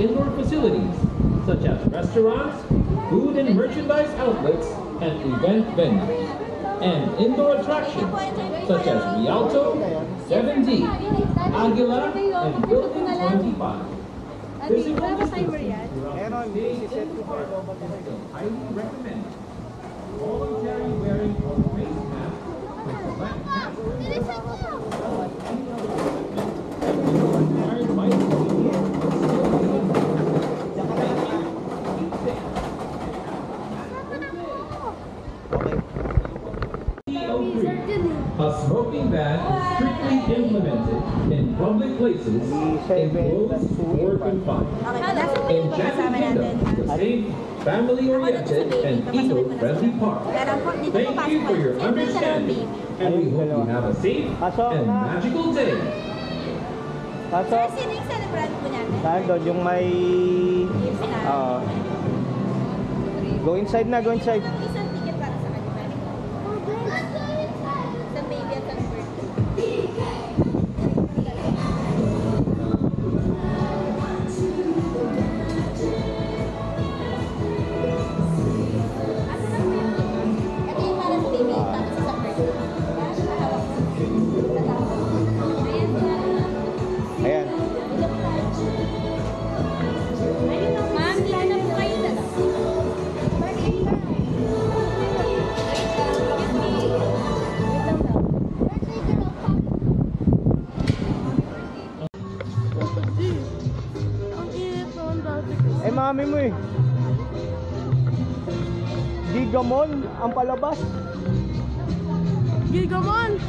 indoor facilities, such as restaurants, food and merchandise outlets, and event venues, and indoor attractions, such as Rialto, 7D, Aguila, and Building 25. Physical distancing throughout the day is still highly recommended. Voluntary wearing of face masks with select masks required by the A smoking ban is strictly implemented in public places, enclosed or confined. In United Kingdom, the safe, family-oriented, and eco-friendly park. Thank you for your understanding, and we hope you have a safe and magical day. Sir, sino yung celebrant po natin? Saan doon? Yung may... Go inside na, go inside. Isang ticket para sa kanya. Sa baby at sa birthday. Ito yung para sa baby tapos sa birthday. Ayan. Ma'am, diyan na po kayo na. Eh, mami mo eh. Gigamon ang palabas. Gigamon!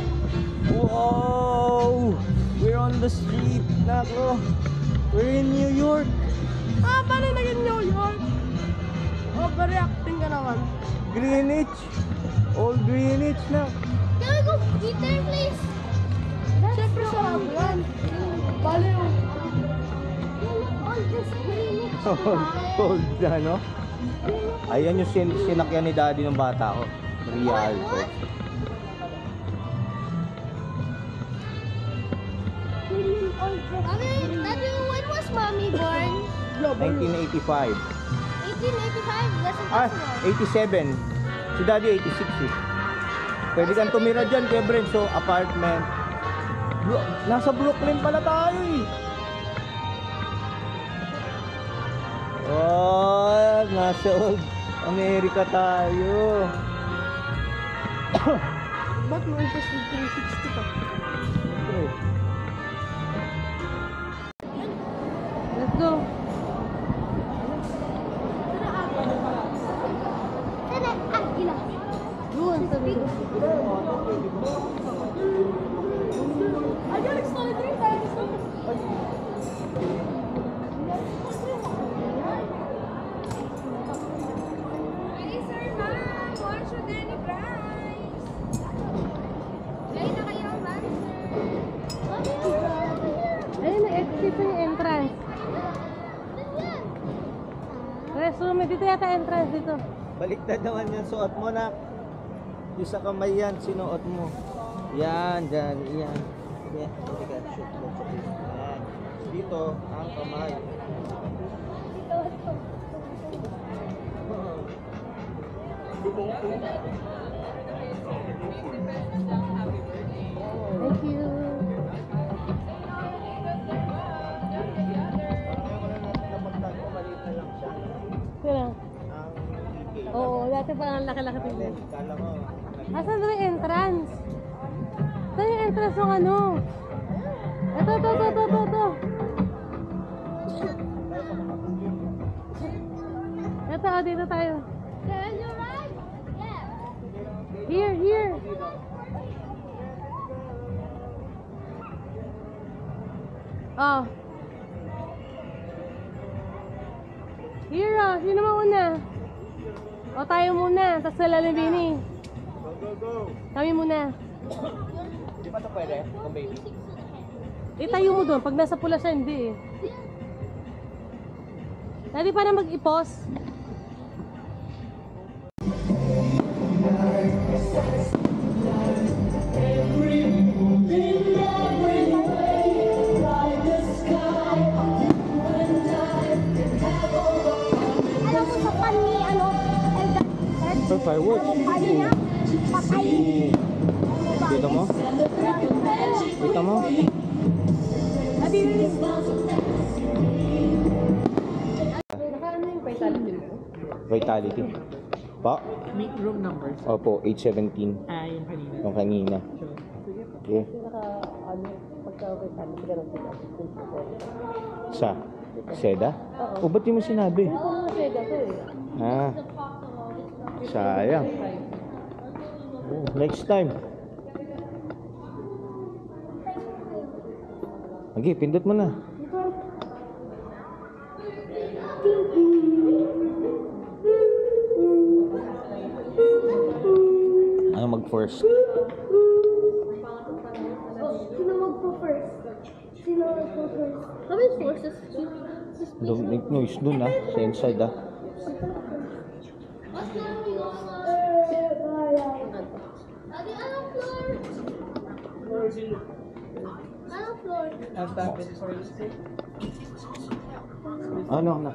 Wow! We're on the street. Nako. We're in New York. Ah, paano naging New York? Overreacting ka naman. Greenwich. Old Greenwich na. Can we go eat there, please? Siyempre sa Abuan. Baliw. Old ano? Ayan yung sinakyan ni daddy ng bata ko. Rialto. Daddy, when was mommy born? 1985. 1885? That's Ah, impossible. 87. Si daddy 86 eh. Pwede kang tumira dyan, Kuya Brent. So, apartment. Nasa Brooklyn pala tayo eh. Oh, nasa Old America tayo. Ba't mo ito sa 360 ka? Let's go. Doon sa dito. I got excited 3 times. Hey, sir, ma'am. One sugar and fries. Lay na kayo ang lunch, sir. Ayun, nag-exit yung entrance. Restroom, dito yata entrance dito. Baliktad naman yung suot mo na. Yung sa kamay yan, sinuot mo. Yan, dyan, yan. Yan, teka, shoot mo. Yan. Dito, ang kamay. Thank you. Kaya oo, dati parang laki-laki tingin. Kala ko. Asan na yung entrance? Saan yung entrance ng ano? Ito. Ito, dito tayo. Can you ride? Yeah. Here. Oh. Here, oh. Sino mauna? O, tayo muna. Tapos sila ni Bini. Go. Kami muna. Di ba ito pwede? Kung baby? Tayo mo doon. Pag nasa pula siya, hindi eh. Dati pa na mag-ipos. Dito mo? Dito mo? Nakaano yung vitality mo? Vitality. Pa? Make room numbers. Opo, 817. Yung kanina. Yung kanina. Okay. Naka-ano, pagka-vitality ka lang sila. Sa? Seda? O, ba't di mo sinabi? Hindi ko mga seda ko eh. Ha? Sayang. Oh, next time. Okay, pindot mo na. Ano mag-first? Sino magpo-first? Sino magpo-first? Kami forces. Don't make noise dun sa inside Daddy, anong floor? Anong floor? Ano, na.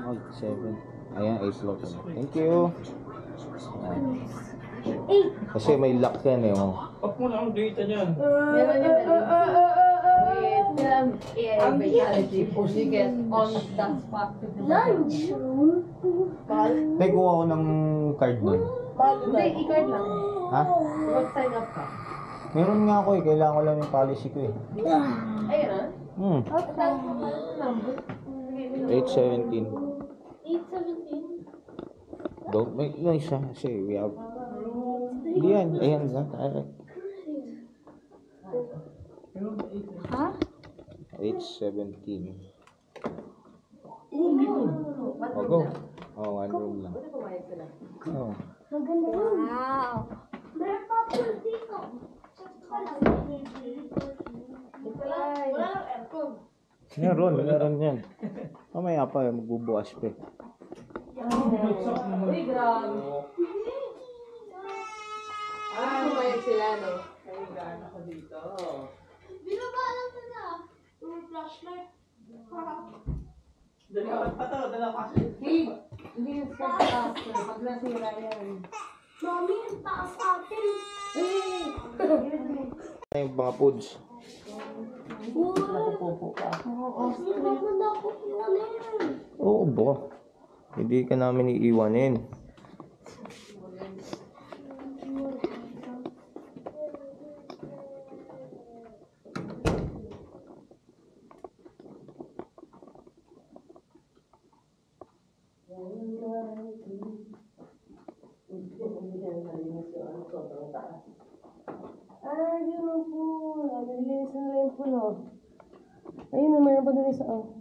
Mag 7. Ayan, 8 floor. Thank you. Ayan. Kasi may lock yan eh. Oh. Pag mo na ang data niyan. Meron yung vitality. Push you get on the spot. Lunch. Tay, kuha ko ng card nun. Hindi, i-card lang. Ha? Mag-sign up ka. Meron nga ako eh. Kailangan ko lang yung policy ko eh. Ayun ah. 817. 8:17. Don't make noise ha. Kasi we have... Hindi yan. Ayan na. Ha? 8:17. Oh, go. Oh, one room lang. Oh. maganda yun. Wow. Meron pa po dito. Wala lang aircon. Meron yan. Mamaya pa, magbubukas pa eh. Uy, grabe. Pumayag sila, no? Binabalan ko na. Yung flashlight. Hindi yung podcast. Pag nasira yan. Mami, ang taas atin. Ano yung mga foods? Napupupo ka. Bakit na ako iwanin? Oo ba? Hindi ka namin iiwanin. Ay, yun ang po. Nalilinis na rin po, no? Ayun na, mayroon pa doon isa, oh.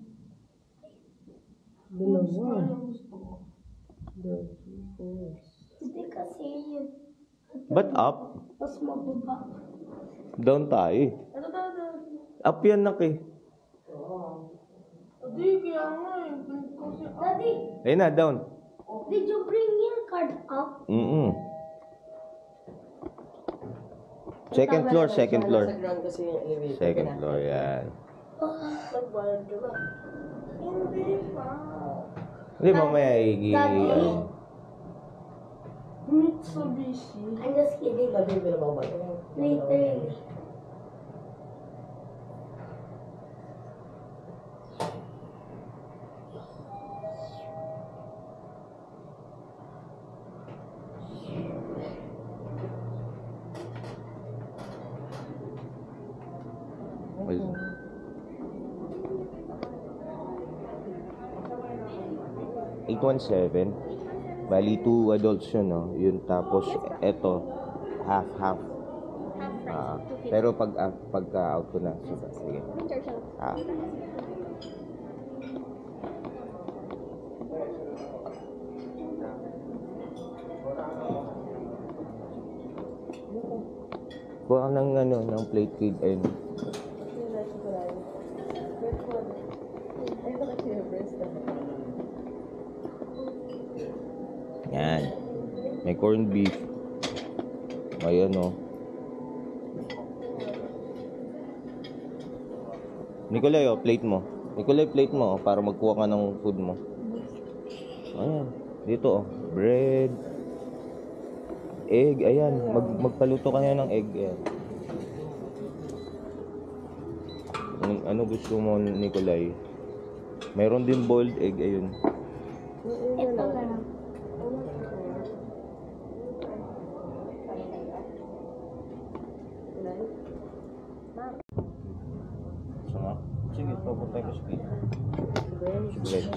Dalawa. Hindi kasi yun. Ba't up? Mas mababa. Down tayo. Up yan nak eh. Daddy, Ayun na, down. did you bring your card up? Second floor. Sa ground kasi yung elevator. Second floor, yan. Nagbayad ka ba? Hindi pa. Hindi, mamaya Daddy. Mitsubishi. I'm just kidding. Sabi mo na ba ba? Literally. Well, 817. Bali, 2 adults yun, no? Yun, tapos, eto, half. Pero pagka-out ko na. Sige. Ah. Kuha ng ng plate cake, ayun. Yan. May corned beef. May Nikolay, plate mo. Nikolay, plate mo para magkuha ka ng food mo. Ayan. Dito, bread. Egg, ayan. Magpaluto ka na ng egg. Ayan. Ano gusto mo, Nikolay? Mayroon din boiled egg, ayun. Ito lang. Sama? Sige, papunta ko sa dito. Veg.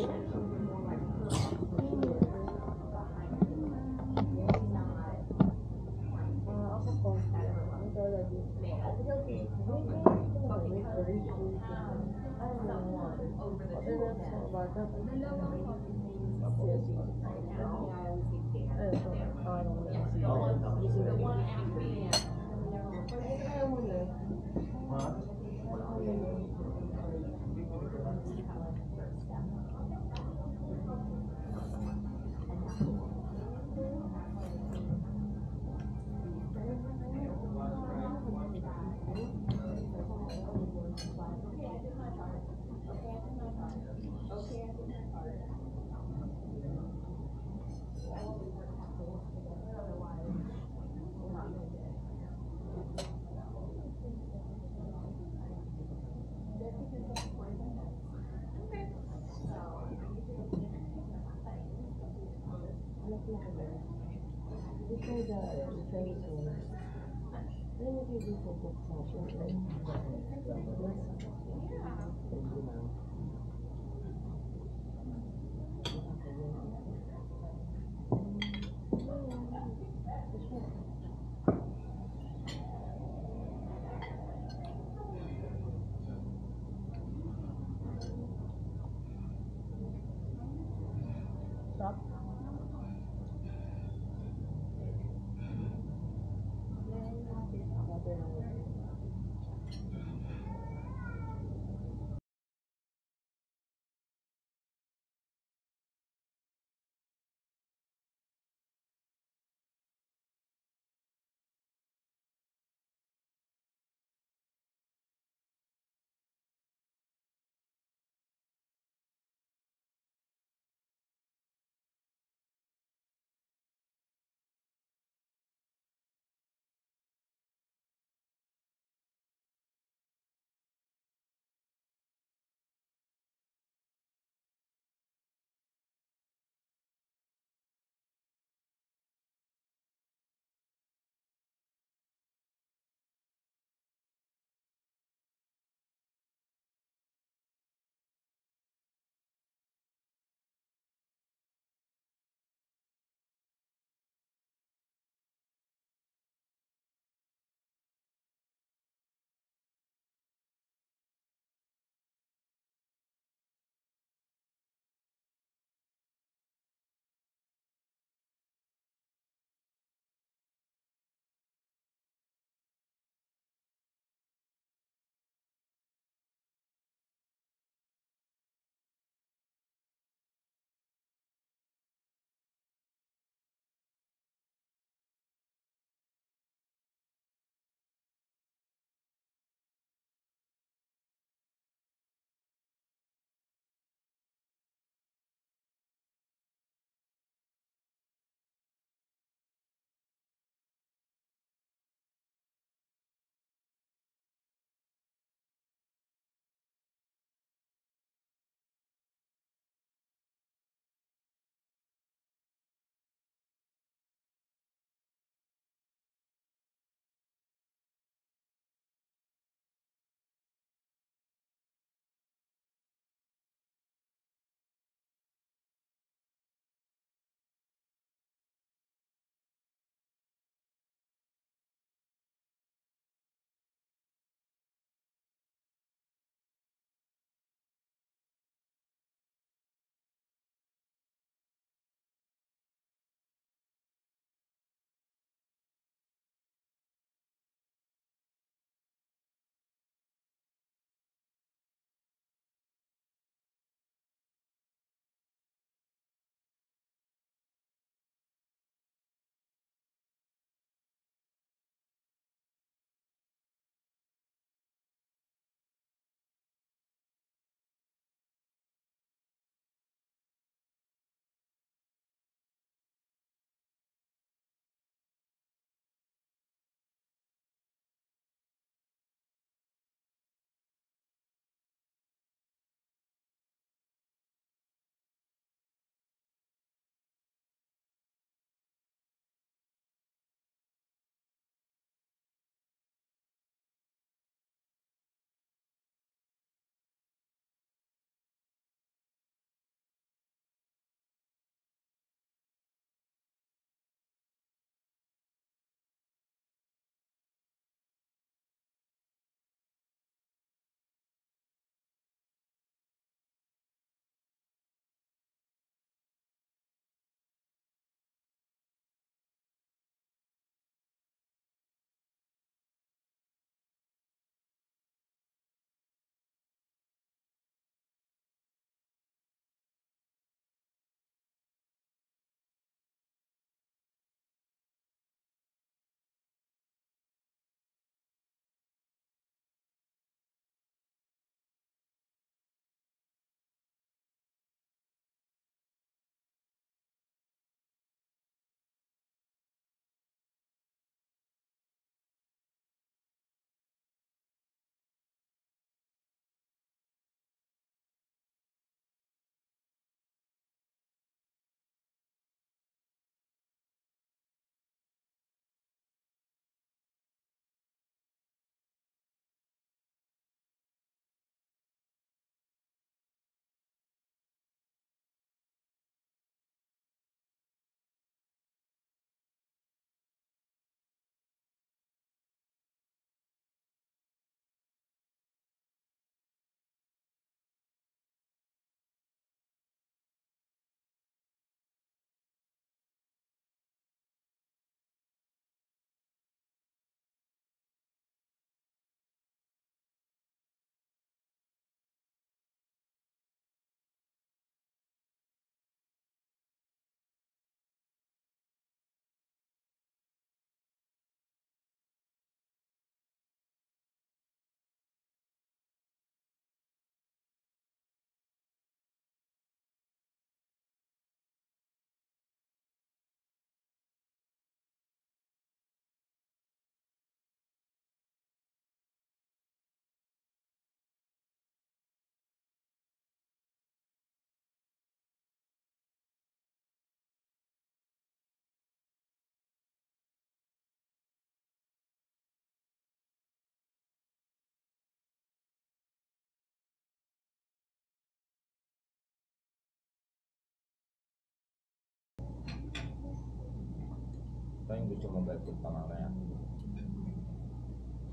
Ito yung gusto mong belted pa mamaya.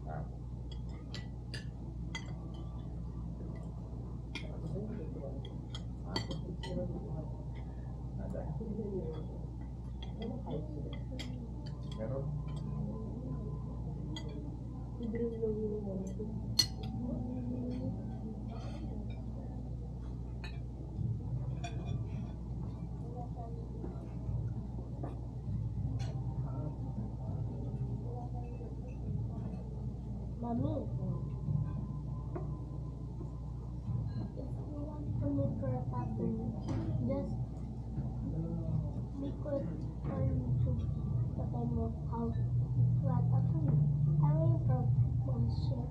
Ah. Meron? Mommy, if you want to make her happy, just make it on YouTube. But I know how to write a film. I will talk one shit.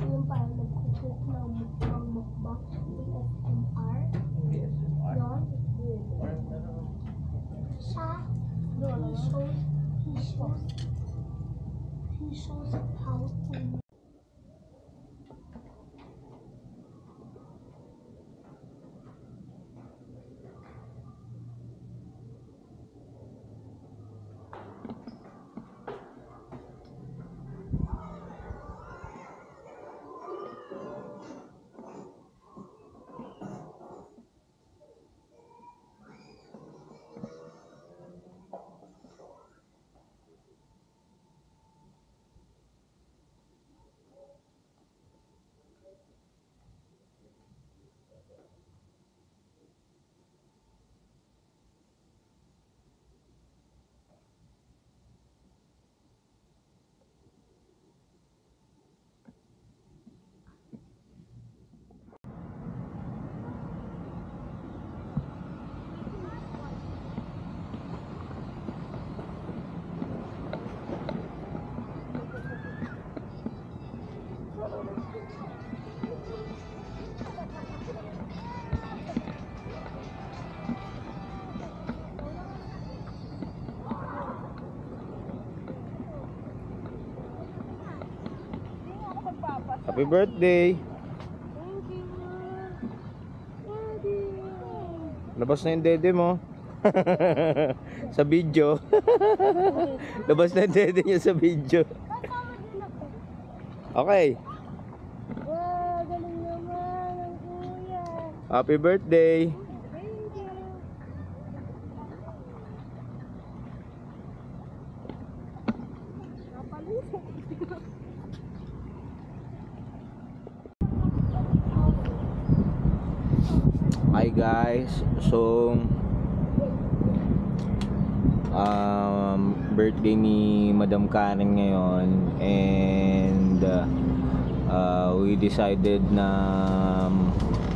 Yung parang nag-cook ng mukbang, ASMR. Yun. Siya, he shows how to Happy birthday! Thank you. Daddy. Labas na yung dede mo. Sa video. Labas na yung dede niya sa video. Okay. Wow, galing naman ang kuya. Happy birthday! Thank you. Napalisok. Hi guys, so birthday ni Madam Karen ngayon, and we decided na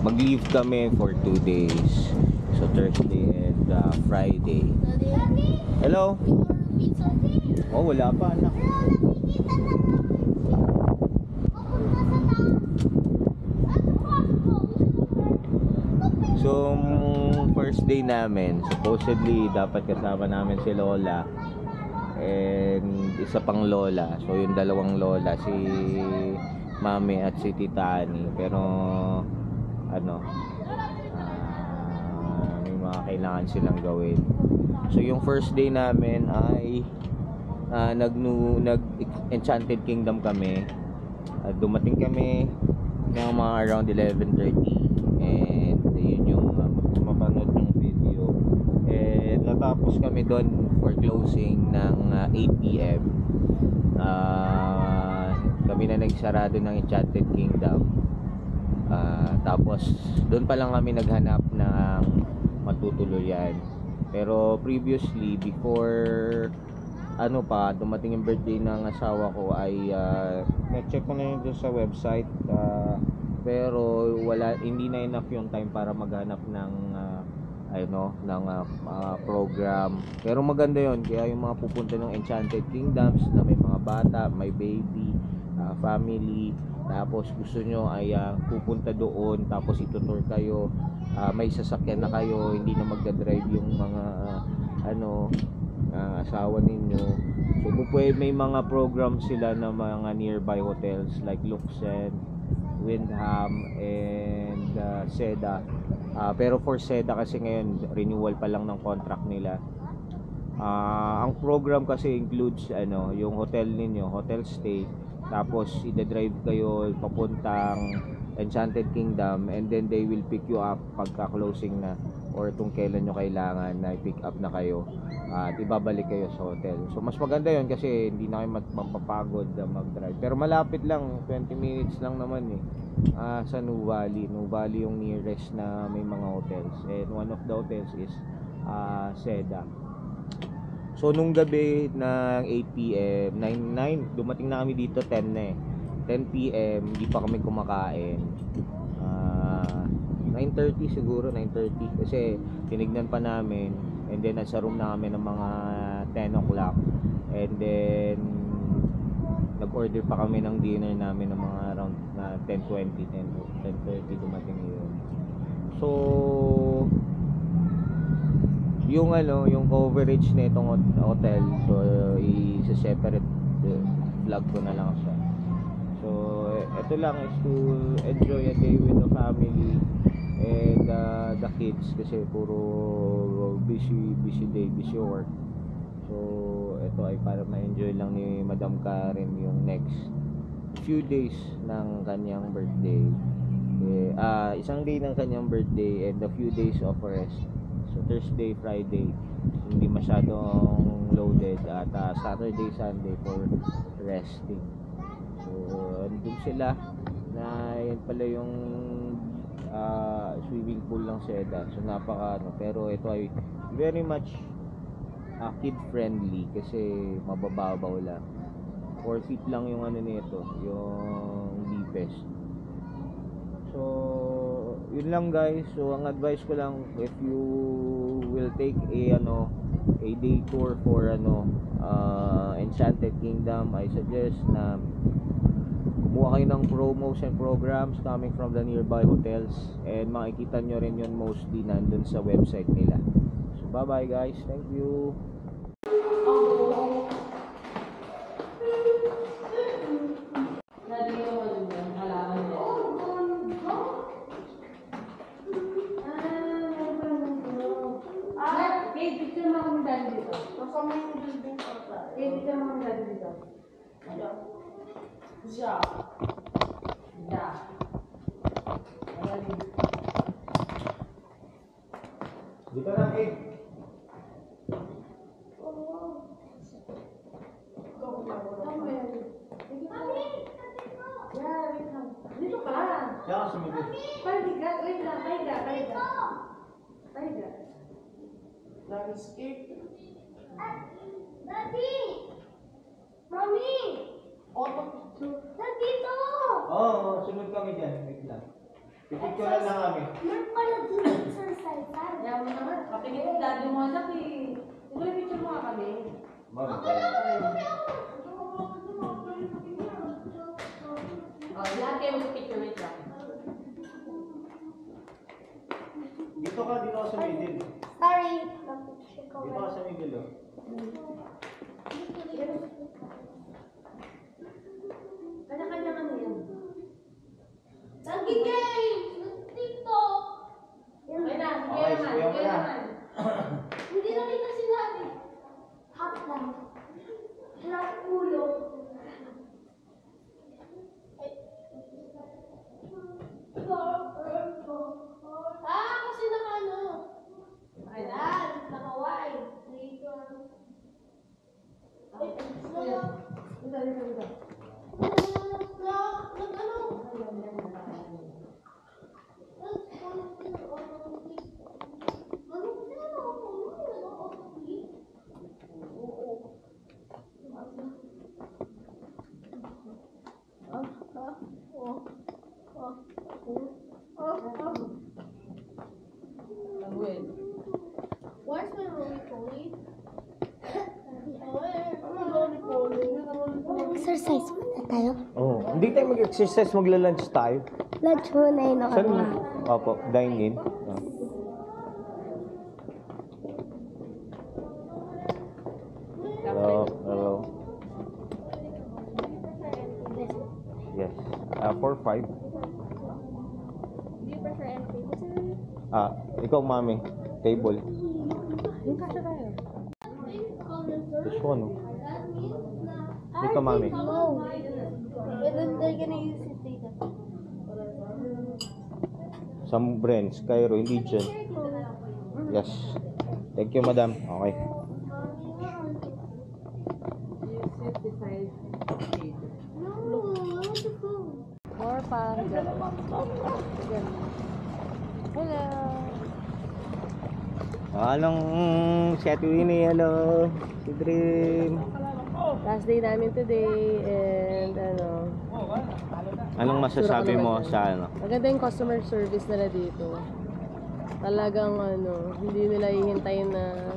mag-leave kami for 2 days, so Thursday and Friday. Hello? Oh, wala pa anak. So, first day namin, supposedly dapat kasama namin si Lola and isa pang Lola. So, yung dalawang Lola, si Mami at si Tita Ani. Pero, may mga kailangan silang gawin. So, yung first day namin ay nag-Enchanted Kingdom kami. Dumating kami ng mga around 11:30, and yun yung mapanood ng video, and natapos kami doon for closing ng 8 PM. Kami na nagsarado ng Enchanted Kingdom, tapos doon pa lang kami naghanap ng matutuluyan. Pero previously, before dumating yung birthday ng asawa ko, ay na-check ko na yun doon sa website, pero hindi na enough yung time para maghanap ng program. Pero maganda yun, kaya yung mga pupunta ng Enchanted Kingdoms na may mga bata, may baby, family, tapos gusto nyo ay pupunta doon, tapos itutour kayo, may sasakyan na kayo, hindi na magdadrive yung mga asawa ninyo. So may mga program sila na mga nearby hotels like Luxen, Windham, and Seda. Pero for Seda kasi ngayon renewal pa lang ng contract nila, Ang program kasi includes yung hotel ninyo, hotel stay, tapos ida-drive kayo papuntang Enchanted Kingdom, and then they will pick you up pagka closing na or kung kailan nyo kailangan na i-pick up na kayo at ibabalik kayo sa hotel. So mas maganda yon kasi hindi na kayo mapapagod na mag-drive. Pero malapit lang, 20 minutes lang naman sa Nuvali. Nuvali yung nearest na may mga hotels, and one of the hotels is Seda. So nung gabi ng 8 PM, 9 dumating na kami dito 10 na 10 PM, hindi pa kami kumakain. 9:30 siguro, 9:30 kasi tinignan pa namin, and then nasa room na kami ng mga 10 o'clock, and then nag-order pa kami ng dinner namin ng mga around 10:20, 10:30 dumating yun. So yung coverage na itong hotel, so i-separate vlog ko na lang siya. So ito lang is to enjoy a day with the family and the kids kasi puro busy day, busy work. So ito ay para ma-enjoy lang ni Madam Karen yung next few days ng kanyang birthday. Isang day ng kanyang birthday and a few days of rest. So Thursday, Friday hindi masyadong loaded, at Saturday, Sunday for resting. So andun sila na yan pala yung swimming pool ng Seda. So napaka pero ito ay very much kid friendly kasi mabababaw lang. 4 feet lang yung nito, yung deepest. So yun lang guys. So ang advice ko lang, if you will take a day tour for Enchanted Kingdom, I suggest na kumuha kayo ng promos and programs coming from the nearby hotels, and makikita nyo rin yun mostly nandun sa website nila. So bye bye guys, thank you. Picture mo akong dali dito. Kasama yung building ko. Picture mo akong dali dito. Ano? Siya. Da. Dito na kid. Dito ka. Kaya ka sumibig. Pahiga. Wait lang. Pahiga. Landscape. Daddy! Mommy! Auto. Nandito! Oo, sunod kami dyan. Wait lang. Pipicturean lang kami. Meron pala dun exercise. Kaya mo naman. Kapigil yung daddy mo anak eh. Ito yung picture mo nga kami. Lahat kayo mag-picture. Wait lang. Dito ka sa middle. Sorry. Dito ka sa middle. Kanya-kanya kami yan. Nag-games! Nag-TikTok! Okay na. Okay, kuya mo na. Hindi na kita sinabi. Hot lang. Lahat ulo. Kasi naka ayan, naka-white. Where's my roly-poly? Exercise muna tayo. Oh, hindi tayo mag-exercise, magla-lunch tayo. Lunch muna yun ako. Saan? Opo, dine in. Hello. Yes. 4-5. Do you prefer entry? Ikaw mami. Table. Yung kasya tayo. This one, oh. Hindi ka, mami. No. And then they're gonna use it later. Some brands, Cairo, hindi dyan. Yes. Thank you, madam. Okay. No, I want to go. More pa. Hello. Anong si Ate Winnie, hello. Si Dream. Last day namin today and Anong masasabi mo sa ano? maganda yung customer service nila dito. Talagang hindi nila hihintayin na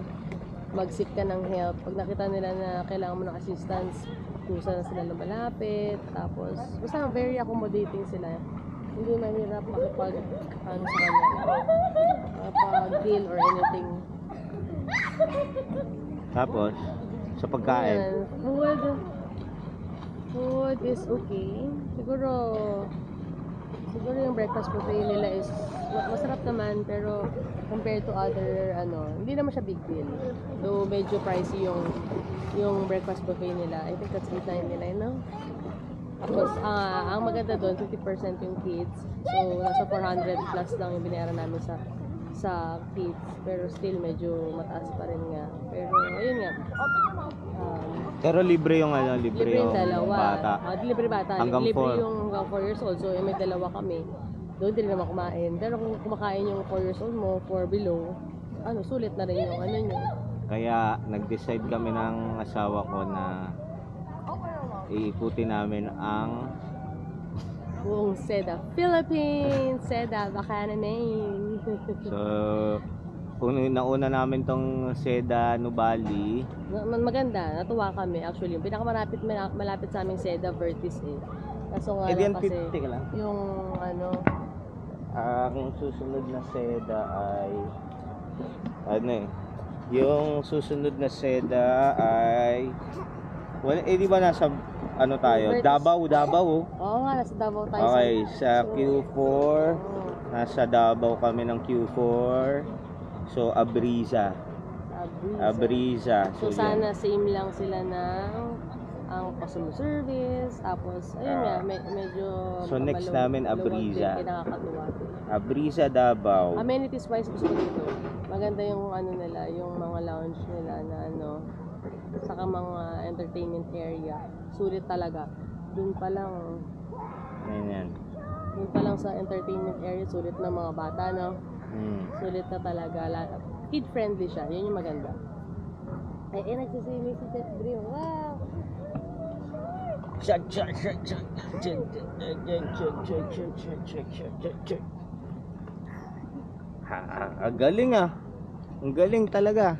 mag-seek ka ng help. Pag nakita nila na kailangan mo ng assistance, kusa na sila lumalapit. Tapos, basta very accommodating sila. Hindi mahirap makipag sa kanila. Makipag-deal or anything. Tapos, sa pagkain. Ayan, food is okay. Siguro yung breakfast buffet nila is masarap naman, pero compared to other hindi naman siya big deal. Though medyo pricey yung breakfast buffet nila. I think that's $8.99 no? Tapos ang maganda doon 50% yung kids. So nasa 400 plus lang yung binayaran namin sa kids, pero still medyo mataas pa rin nga. Pero ayun nga. Pero libre yung libre yung dalawa. bata. Libre bata. Hanggang libre 4. yung hanggang 4 years old. So may dalawa kami. Doon din naman kumain. Pero kung kumakain yung 4 years old mo, 4 below, sulit na rin yung nyo. Kaya nag-decide kami ng asawa ko na iikutin namin ang Buong Seda Philippines. Seda, baka na name. So nauna namin tong Seda Nubali. Maganda, natuwa kami actually. Yung malapit sa aming Seda Vertis eh. Kaso nga lang kasi 50 ka lang. yung Ang susunod na Seda ay yung susunod na Seda ay di ba nasa tayo? Davao. Oo nga, nasa Davao tayo. Okay, sa Q4 nasa Davao kami ng Q4. So Abriza. So sana same lang sila ng ang customer service. Tapos ayun nga, medyo So next namin Abriza. Nakakatuwa. Abriza Davao. Amenities wise gusto ko dito. Maganda yung nila, yung mga lounge nila na saka mga entertainment area. Sulit talaga. Doon pa lang sa entertainment area, sulit na mga bata, no? Sulit na talaga. Kid friendly siya. Yun yung maganda. Nagsiswimming si Jet Dream. Wow! Check. Ang galing Ang galing talaga.